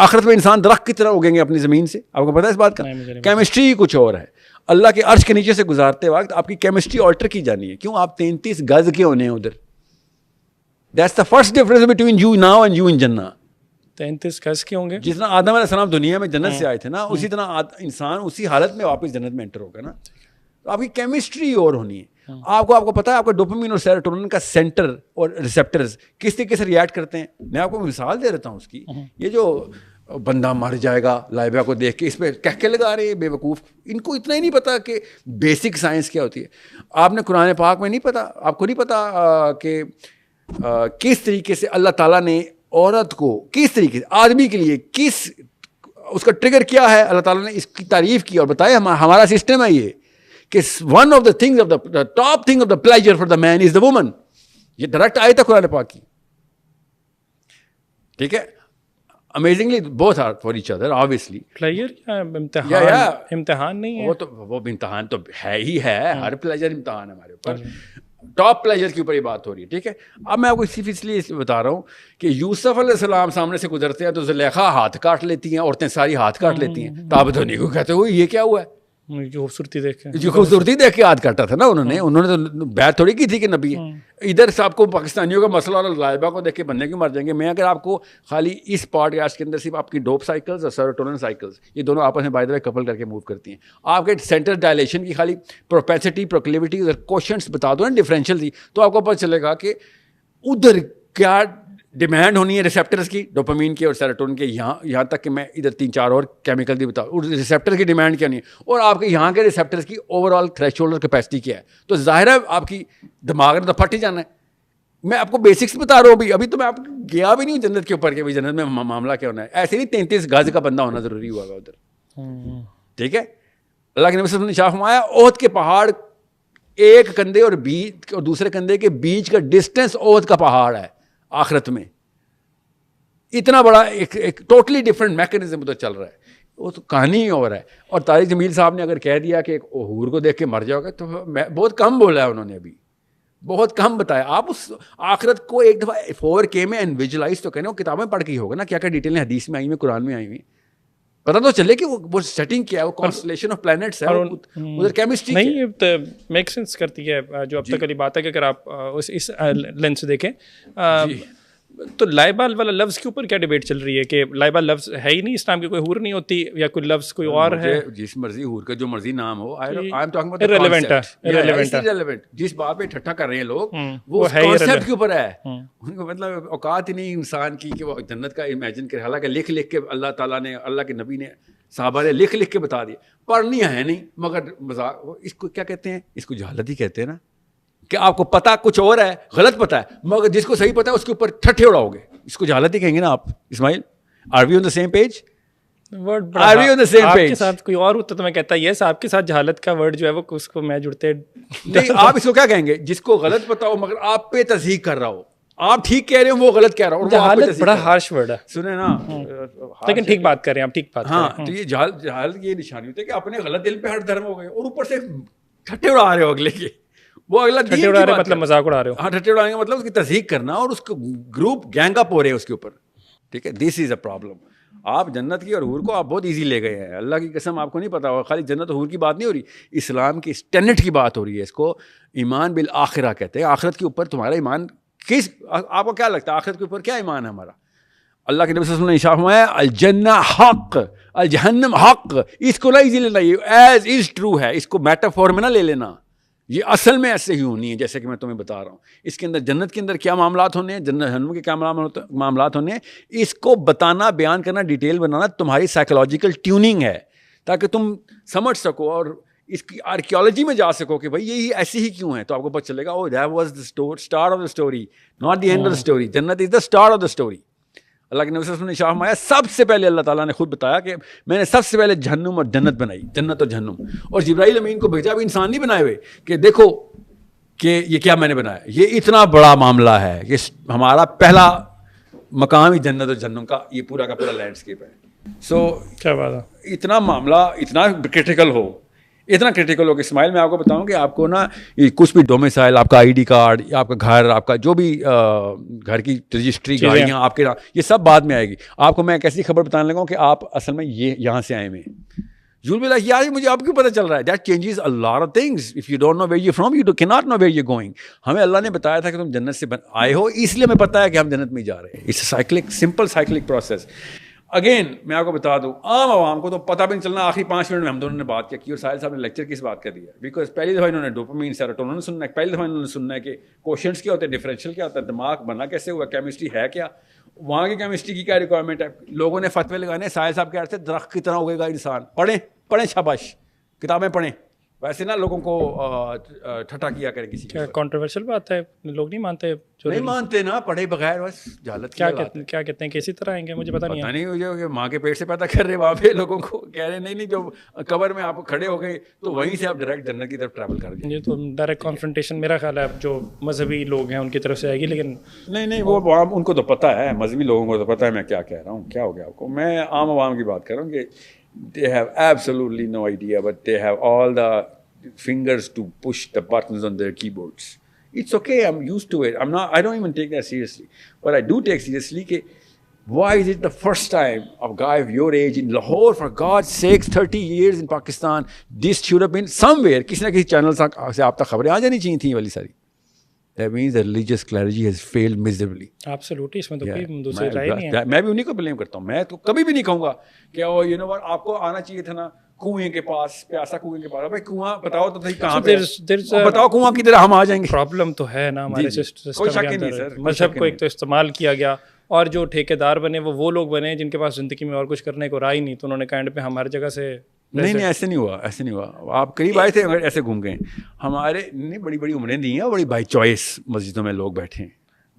B: آخرت میں انسان درخت کی طرح اگیں گے اپنی زمین سے, آپ کو پتہ ہے اس بات کا. کیمسٹری ہی کچھ اور ہے. اللہ کے عرش کے نیچے سے گزارتے وقت آپ کی کیمسٹری آلٹر کی جانی ہے. کیوں؟ آپ 33 گز کے ہونے ہیں ادھر. That's the first difference between you now and you in Jannah.
A: 33 گز کے ہوں گے.
B: جتنا آدم علیہ السلام دنیا میں جنت سے آئے تھے نا, اسی طرح انسان اسی حالت میں واپس جنت میں انٹر ہوگا نا. تو آپ کی کیمسٹری اور ہونی ہے. آپ کو پتا ہے آپ کا ڈوپامین اور سیروٹونن کا سینٹر اور ریسیپٹرز کس طریقے سے ریئیکٹ کرتے ہیں. میں آپ کو مثال دے دیتا ہوں اس کی. یہ جو بندہ مر جائے گا لائبہ کو دیکھ کے اس پہ کہکے لگا رہے ہیں بے وقوف, ان کو اتنا ہی نہیں پتا کہ بیسک سائنس کیا ہوتی ہے. آپ نے قرآن پاک میں نہیں پتا, آپ کو نہیں پتا کہ کس طریقے سے اللہ تعالیٰ نے عورت کو کس طریقے سے آدمی کے لیے کس اس کا ٹریگر کیا ہے. اللہ تعالیٰ نے اس کی تعریف کی اور بتایا ہمارا سسٹم ہے یہ کہ one of the things of the top thing of the pleasure for the man is the woman. یہ ڈائریکٹ آئے تھا قرآن پاک کی. ٹھیک ہے, amazingly both are for each other obviously.
A: Pleasure یا امتحان نہیں ہے,
B: وہ امتحان تو ہے ہی ہے, ہر پلیجر امتحان ہے ہمارے اوپر. ٹاپ پلیجر کے اوپر یہ بات ہو رہی ہے. ٹھیک ہے, اب میں آپ کو صرف اس لیے بتا رہا ہوں کہ یوسف علیہ السلام سامنے سے گزرتے ہیں تو زلیخا ہاتھ کاٹ لیتی ہیں, عورتیں ساری ہاتھ کاٹ لیتی ہیں. تو آپ دھونی کو کہتے ہو یہ کیا ہوا ہے,
A: خوبصورتی دیکھ
B: جو خوبصورتی دیکھ کے ہاتھ کاٹا تھا نا انہوں نے تو بیعت تھوڑی کی تھی کہ نبی ہے. ادھر سے آپ کو پاکستانیوں کا مسئلہ اور لائبہ کو دیکھ کے بننے کیوں مر جائیں گے. میں اگر آپ کو خالی اس پوڈ کاسٹ کے اندر صرف آپ کی ڈوپ سائیکلز اور سیروٹونن سائیکلز یہ دونوں آپس میں بائی دا وے کپل کر کے موو کرتی ہیں. آپ کے سینٹر ڈائلیشن کی خالی پروپینسٹی پروکلیوٹیز اور کوشنٹس بتا دو نا ڈفرینشیل تھی, تو آپ کو پتہ چلے گا کہ ادھر کیا ڈیمانڈ ہونی ہے ریسیپٹرز کی, ڈوپامین کی اور سیروٹونن کے. یہاں تک کہ میں ادھر 3-4 اور کیمیکل بھی بتاؤں ریسیپٹر کی ڈیمانڈ کیا نہیں ہے, اور آپ کے یہاں کے ریسیپٹرز کی اوور آل تھریش ہولڈ کیپیسٹی کیا ہے. تو ظاہر ہے آپ کی دماغ نے تو پھٹ ہی جانا ہے. میں آپ کو بیسکس بتا رہا ہوں ابھی تو میں آپ گیا بھی نہیں ہوں جنت کے اوپر کہ جنت میں معاملہ کیا ہونا ہے. ایسے نہیں 33 گز کا بندہ ہونا ضروری ہوا گا ادھر. ٹھیک ہے, اللہ کے نبی صلی اللہ علیہ وسلم نے شاف فرمایا احد کے پہاڑ ایک کندھے اور دوسرے کندھے کے بیچ کا ڈسٹینس احد کا پہاڑ ہے آخرت میں. اتنا بڑا ایک ٹوٹلی ڈفرینٹ میکینزم ادھر چل رہا ہے. وہ تو کہانی ہی اور ہے. اور طارق جمیل صاحب نے اگر کہہ دیا کہ ایک حور کو دیکھ کے مر جاؤ گے تو میں بہت کم بولا ہے انہوں نے, ابھی بہت کم بتایا. آپ اس آخرت کو ایک دفعہ 4K میں انویژلائز تو کریں, وہ کتابیں پڑھ کے ہی ہوگا نا کیا کیا ڈیٹیلیں حدیث میں آئی ہوئی, قرآن میں آئی ہوئی, پتہ تو چلے کہ وہ سیٹنگ کیا ہے, وہ کانسٹلیشن آف پلینٹس ہے, ادھر کیمسٹری
A: نہیں میک سینس کرتی ہے. جو اب تک والی بات ہے کہ اگر آپ اس لینس سے دیکھیں تو لائبہ والا لفظ کے اوپر کیا ڈیبیٹ چل رہی ہے کہ لائبہ لفظ ہے ہی نہیں, اسلام کی کوئی حور نہیں ہوتی یا کوئی لفظ کوئی اور ہے.
B: جس مرضی حور کا جو مرضی نام ہو, جس بات پہ ٹھٹھا کر رہے ہیں لوگ وہ کانسیپٹ کے اوپر ہے. ان کو مطلب اوقات ہی نہیں انسان کی کہ وہ جنت کا امیجن کرے. حالانکہ لکھ کے اللہ تعالیٰ نے, اللہ کے نبی نے, صحابہ نے لکھ کے بتا دیا. پڑھنی ہے نہیں مگر مذاق. اس کو کیا کہتے ہیں, اس کو جہالت ہی کہتے ہیں نا, کہ آپ کو پتا کچھ اور ہے, غلط پتا ہے, مگر جس کو صحیح پتا ہے اس کے اوپر ٹھٹھے اڑاؤ گے. اس کو جہالت ہی کہیں گے نا آپ. Ismail, are we on the same page? Are we on the same page?
A: آپ کے ساتھ کوئی اور ہوتا تو میں کہتا یس, آپ کے ساتھ جہالت کا ورڈ جو ہے وہ اس کو میں جڑتے
B: نہیں. آپ اس کو کیا کہیں گے, جس کو غلط پتا ہو مگر آپ پہ تصحیح کر رہا ہو, آپ ٹھیک کہہ رہے ہو وہ غلط کہہ رہا ہو.
A: جہالت بڑا ہارش ورڈ ہے,
B: سنیں نا,
A: لیکن ٹھیک بات کر رہے ہیں آپ, ٹھیک بات.
B: ہاں, تو یہ جہالت یہ نشانی ہوتی ہے کہ اپنے غلط دل پہ ہر دھرم ہو گئے اور اوپر سے ٹھٹھے اڑا رہے ہو اگلے کے. وہ اگلا
A: ٹھٹھے اڑا رہے مطلب مذاق اڑا رہے ہو.
B: ہاں, ٹھٹھے اڑانے کا مطلب اس کی تصدیق کرنا اور اس کو گروپ گینگ اپ ہو رہے ہیں اس کے اوپر. ٹھیک ہے, دس از اے پرابلم. آپ جنت کی اور حور کو آپ بہت ایزی لے گئے ہیں. اللہ کی قسم آپ کو نہیں پتا ہوگا, خالی جنت اور حور کی بات نہیں ہو رہی, اسلام کی اسٹینڈرڈ کی بات ہو رہی ہے. اس کو ایمان بالآخرہ کہتے ہیں. آخرت کے اوپر تمہارا ایمان کس, آپ کو کیا لگتا ہے آخرت کے اوپر کیا ایمان ہے ہمارا؟ اللہ کے نبی صلی اللہ علیہ وسلم نے ارشاد فرمایا الجنہ حق الجہنم حق. اس کو نہ ایزی لینا, یہ ایز از ٹرو ہے, اس کو میٹافور میں نہ لے لینا. یہ اصل میں ایسے ہی ہونی ہے جیسے کہ میں تمہیں بتا رہا ہوں. اس کے اندر جنت کے اندر کیا معاملات ہونے ہیں, جہنم کے کیا معاملات ہونے ہیں, اس کو بتانا, بیان کرنا, ڈیٹیل بنانا تمہاری سائیکولوجیکل ٹیوننگ ہے, تاکہ تم سمجھ سکو اور اس کی آرکیالوجی میں جا سکو کہ بھائی یہ ایسی ہی کیوں ہے. تو آپ کو پتہ چلے گا oh that was the start of the story, not the end of the story. Jannat is the start of the story. اللہ کے نبی صلی اللہ علیہ وسلم نے شاہ مایا سب سے پہلے اللہ تعالیٰ نے خود بتایا کہ میں نے سب سے پہلے جہنم اور جنت بنائی, جنت اور جہنم. اور جبرائیل امین کو بھیجا بھی انسان نہیں بنائے ہوئے کہ دیکھو کہ یہ کیا میں نے بنایا. یہ اتنا بڑا معاملہ ہے کہ ہمارا پہلا مقام ہی جنت اور جہنم کا یہ پورا کا پورا لینڈسکیپ ہے. سو
A: کیا بات ہے,
B: اتنا معاملہ اتنا کرٹیکل ہو, اتنا کرٹیکل ہو کہ اسماعیل میں آپ کو بتاؤں کہ آپ کو نا کچھ بھی ڈومیسائل, آپ کا ID کارڈ, آپ کا گھر, آپ کا جو بھی گھر کی رجسٹری, گاڑیاں آپ کے, یہ سب بعد میں آئے گی. آپ کو میں ایک ایسی خبر بتانے لگا ہوں کہ آپ اصل میں یہ یہاں سے آئے ہوئے ہیں. You'll be like, یار مجھے اب کیوں پتہ چل رہا ہے. That changes a lot of things. If you don't know where you're from, you cannot know where you're going. ہمیں اللہ نے بتایا تھا کہ تم جنت سے آئے ہو, اس لیے ہمیں پتہ ہے کہ ہم جنت میں جا رہے ہیں. It's a cyclic, simple cyclic process. Again میں آپ کو بتا دوں, عام عوام کو تو پتہ بھی نہیں چلنا آخری 5 منٹ میں ہم دونوں نے بات کیا کی اور ساحل صاحب نے لیکچر کس بات کا دیا. بیکاز پہلی دفعہ انہوں نے ڈوپامین سیروٹونن سننا ہے, پہلی دفعہ انہوں نے سننا ہے کہ کوشنٹس کیا ہوتے ہیں, ڈفرینشیل کیا ہوتا ہے, دماغ بنا کیسے ہوا, کیمسٹری ہے کیا, وہاں کی کیمسٹری کی کیا ریکوائرمنٹ ہے. لوگوں نے فتوے لگانے, ساحل صاحب کہہ رہے تھے درخت کی طرح اگے گا انسان. پڑھیں شاباش, کتابیں پڑھیں. ویسے نا لوگوں کو ٹھٹا کیا کریں کسی کی.
A: کنٹروورشل بات ہے, لوگ نہیں مانتے,
B: نہیں مانتے نا, پڑھے بغیر بس جہالت. کیا
A: کہتے ہیں کسی طرح آئیں گے, مجھے پتہ نہیں
B: مجھے ماں کے پیٹ سے پیدا کر رہے وہاں پہ لوگوں کو کہہ رہے نہیں جو قبر میں آپ کھڑے ہو گئے تو وہیں سے آپ ڈائریکٹ جنت کی طرف ٹریول کر گئے.
A: یہ تو ڈائریکٹ کانفرنٹیشن میرا خیال ہے جو مذہبی لوگ ہیں ان کی طرف سے آئے گی, لیکن
B: نہیں وہ ان کو تو پتہ ہے, مذہبی لوگوں کو تو پتہ ہے میں کیا کہہ رہا ہوں. کیا ہو گیا آپ کو, میں عام عوام کی بات کر رہا ہوں کہ they have absolutely no idea, but they have all the fingers to push the buttons on their keyboards. It's okay, I'm used to it. I don't even take that seriously. But I do take seriously کہ why is it the first time a guy of your age in Lahore, for God's sakes, 30 years in Pakistan, this should have been somewhere, کسی نہ کسی چینل سے آپ تک خبریں آ جانی چاہیے تھیں یہ والی ساری. That means the religious clergy has failed miserably.
A: Absolutely, اس میں تو کوئی دوسری رائے نہیں ہے.
B: میں بھی انہیں کو بلیم کرتا ہوں, میں تو کبھی بھی نہیں کہوں گا کہ او یو نو واٹ, آپ کو آنا چاہیے تھا نا کنویں کے پاس, پیاسا کنویں کے پاس. بھائی کنواں بتاؤ تو صحیح کہاں پہ, بتاؤ کنواں کی طرح ہم آ جائیں گے.
A: پرابلم تو ہے نا ہمارے سسٹم کے اندر, مذہب کو ایک تو استعمال کیا گیا, اور جو ٹھیکیدار بنے وہ لوگ بنے جن کے پاس زندگی میں اور کچھ کرنے کو رائے نہیں, تو انہوں نے کائنڈ پہ ہماری جگہ سے
B: نہیں ایسے نہیں ہوا. آپ قریب آئے تھے ایسے گھوم گئے. ہمارے نہیں بڑی بڑی عمریں دی ہیں, بڑی بائی چوائس مسجدوں میں لوگ بیٹھے ہیں.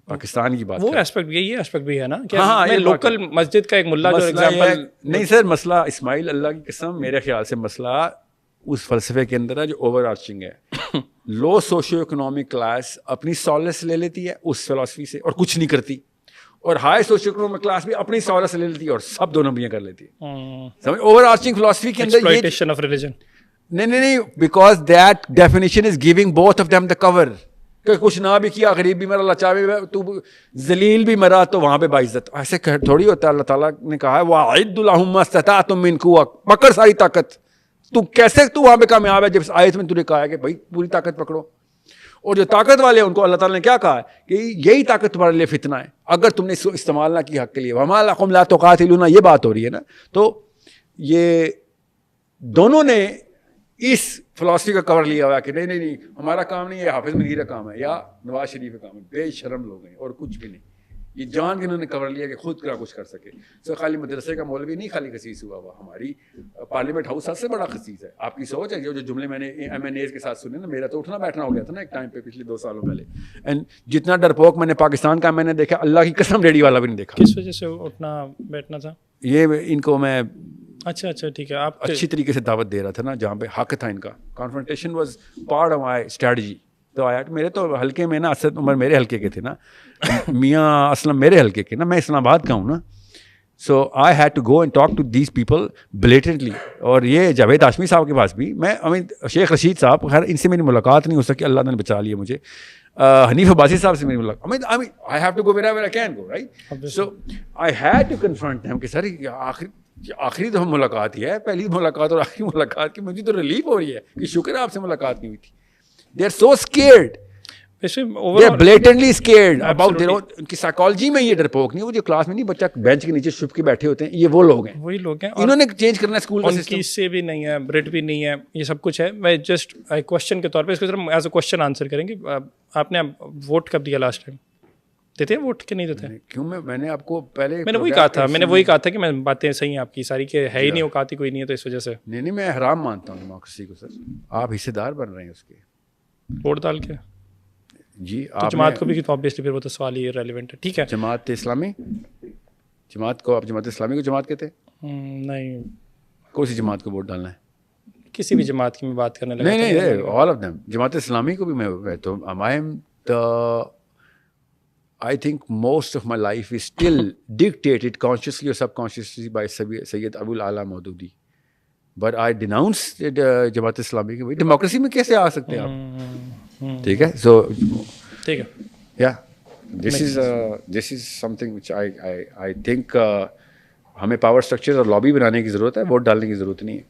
B: پاکستان کی بات
A: وہ ایسپیکٹ یہ ایسپیکٹ بھی ہے نا, ہاں لوکل مسجد کا ایک ملا جو ایگزامپل
B: نہیں سر. مسئلہ اسماعیل اللہ کی قسم میرے خیال سے مسئلہ اس فلسفے کے اندر ہے جو اوور آرچنگ ہے. لو سوشیو اکنامک کلاس اپنی سالس لے لیتی ہے اس فلسفی سے اور کچھ نہیں کرتی, اور ہائی سوشیو اکنامک کلاس بھی اپنی سالس لے لیتی ہے اور سب دونوں بھی کر لیتی ہے. سمجھ, اوور آرچنگ فلسفی کے اندر
A: ایکسپلائٹیشن آف ریلیجن.
B: نہیں because that definition is giving both of them the cover, کہ کچھ نہ بھی کیا, غریب بھی مرا, لاچار بھی, تو ذلیل بھی مرا, تو وہاں پہ باعزت. ایسے تھوڑی ہوتا ہے. اللہ تعالیٰ نے کہا ہے وَأَعِدُّوا لَهُم مَّا اسْتَطَعْتُم مِّن قُوَّةٍ, پکڑ ساری طاقت. تو کیسے تو وہاں پہ کامیاب ہے جب آیت میں تو نے کہا ہے کہ بھائی پوری طاقت پکڑو. اور جو طاقت والے ہیں ان کو اللہ تعالیٰ نے کیا کہا ہے کہ یہی طاقت تمہارے لیے فتنہ ہے اگر تم نے اس کو استعمال نہ کی حق کے لیے. وَمَا لَكُمْ لَا تُقَاتِلُونَ, یہ بات ہو رہی ہے نا. تو یہ دونوں نے اس فلسفی کا کور لیا ہوا کہ نہیں ہمارا کام نہیں ہے, حافظ منیر کا کام ہے یا نواز شریف کا کام ہے. بے شرم لوگ ہیں اور کچھ بھی نہیں. یہ جان کے انہوں نے کور لیا کہ خود کا کچھ کر سکے. سو خالی مدرسے کا مولوی نہیں خالی خسیس ہوا ہوا, ہماری پارلیمنٹ ہاؤس سب سے بڑا خسیس ہے. آپ کی سوچ ہے جو جملے میں نے MNAs کے ساتھ سنے نا, میرا تو اٹھنا بیٹھنا ہو گیا تھا نا ایک ٹائم پہ پچھلے 2 سالوں پہلے. اینڈ جتنا ڈرپوک میں نے پاکستان کا میں نے دیکھا, اللہ کی قسم ریڈی والا بھی نہیں دیکھا.
A: کس وجہ سے اٹھنا بیٹھنا تھا؟
B: یہ ان کو میں
A: اچھا ٹھیک ہے, آپ
B: اچھی طریقے سے دعوت دے رہا تھا نا جہاں پہ حق تھا ان کا. Confrontation was part of my strategy. تو آیا میرے تو حلقے میں نا, اسد عمر میرے حلقے کے تھے نا, میاں اسلم میرے حلقے کے نا, میں اسلام آباد کا ہوں نا. So I had to go and talk to these people blatantly. اور یہ جاوید ہاشمی صاحب کے پاس بھی میں, شیخ رشید صاحب, خیر ان سے میری ملاقات نہیں ہو سکی, اللہ نے بچا لیا مجھے. حنیف عباسی صاحب سے میری ملاقات, I have to go wherever I can go, right? So I had to confront them کہ سر آخری تو ملاقات ہی ہے, پہلی ملاقات اور آخری ملاقات کی مجھے تو ریلیف ہو رہی ہے کہ شکر ہے آپ سے ملاقات نہیں ہوئی تھی. They are so scared. They are blatantly scared about their own. ان کی سائیکالوجی میں یہ ڈرپوک نہیں, وہ جو کلاس میں نہیں بچہ بینچ کے نیچے چھپ کے بیٹھے ہوتے ہیں, یہ وہ لوگ ہیں,
A: وہی لوگ ہیں.
B: انہوں نے چینج کرنا ہے اسکول کا سسٹم.
A: ان کی سے بھی نہیں ہے, برٹ بھی نہیں ہے, یہ سب کچھ ہے. میں جسٹ کوشچن کے طور پہ اس کو ذرا ایز اے کوشچن آنسر کریں گے. آپ نے ووٹ کب دیا لاسٹ ٹائم؟ دیتے ہیں ووٹ کہ نہیں دیتے؟
B: کیوں, میں نے آپ کو پہلے
A: میں نے وہی کہا تھا کہ میں باتیں صحیح ہیں آپ کی ساری, کہ ہے ہی نہیں اوقات ہی کوئی نہیں ہے, تو اس وجہ سے
B: نہیں میں حرام مانتا ہوں ڈیموکریسی کو. سر آپ حصے دار بن رہے ہیں اس کے
A: ووٹ ڈال کے.
B: جی
A: آپ جماعت کو بھی تو آبویسلی پھر وہ تو سوال ہی ریلیونٹ ہے. ٹھیک ہے,
B: جماعت اسلامی, جماعت کو آپ جماعت اسلامی کو جماعت کہتے ہیں؟
A: نہیں,
B: کون سی جماعت کو ووٹ ڈالنا ہے؟
A: کسی بھی جماعت کی میں بات کرنے لگا.
B: نہیں آل آف دیم. جماعت اسلامی کو بھی میں تو I think most of my life is still dictated consciously or subconsciously by Sayyid Abul Ala Maududi. But I denounced Jamaat Islami کی. ڈیموکریسی میں کیسے آ سکتے ہیں آپ؟ ٹھیک ہے, سو
A: ٹھیک ہے,
B: یا this is something which I think ہمیں پاور اسٹرکچر اور لابی بنانے کی ضرورت ہے, ووٹ ڈالنے کی ضرورت نہیں ہے.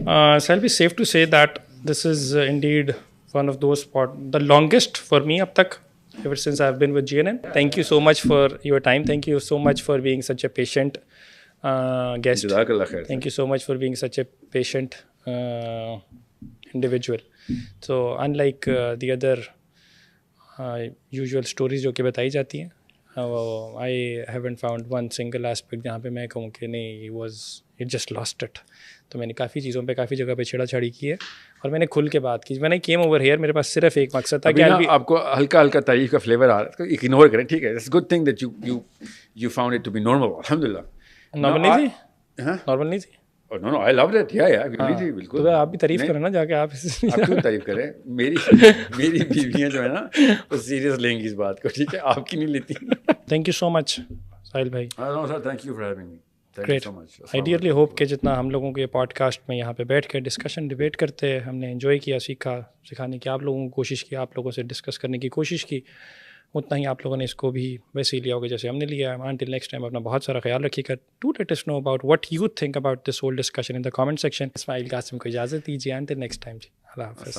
A: So I'll be safe to say that this is indeed one of those the longest for me up tak, ever since I've been with GNN. Thank you so much for your time. Thank you so much for being such a patient guest. Thank you so much for being such a patient individual. So unlike the other usual stories جو کہ بتائی جاتی ہیں, I haven't found one single aspect جہاں پہ میں کہوں کہ نہیں it just lost it. تو میں نے کافی چیزوں پہ کافی جگہ پہ چھیڑا چھاڑی کی ہے اور میں نے کھل کے بات کی. میں نے came over here, میرے پاس صرف ایک مقصد تھا کہ
B: آپ کو ہلکا ہلکا تعریف کا فلیور آ رہا ہے, اگنور کریں, ٹھیک ہے. It's good thing that you found it to be normal. الحمدللہ.
A: نارمل نہیں تھی, نارمل نہیں تھی.
B: No, I loved it. Yeah, really, بالکل.
A: تو آپ بھی تعریف کریں نا جا کے. آپ
B: کیوں تعریف کریں؟ میری بیویاں جو ہے نا وہ سیریس لیں گی اس بات کو, ٹھیک ہے, آپ کی نہیں لیتی.
A: تھینک یو سو مچ ساحل بھائی.
B: No sir, thank you for having me.
A: Great. I dearly hope کہ جتنا ہم لوگوں کے پوڈ کاسٹ میں یہاں پہ بیٹھ کے ڈسکشن ڈبیٹ کرتے ہم نے انجوائے کیا, سیکھا, سکھانے کی آپ لوگوں کو کوشش کی, آپ لوگوں سے ڈسکس کرنے کی کوشش کی, اتنا ہی آپ لوگوں نے اس کو بھی ویسے ہی لیا ہوگا جیسے ہم نے لیا ہے. Until next time اپنا بہت سارا خیال رکھیے گا. Do let us know about what you think about this whole discussion in the comment section. اسماعیل قاسم کو اجازت دیجیے. Until next time جی, اللہ حافظ.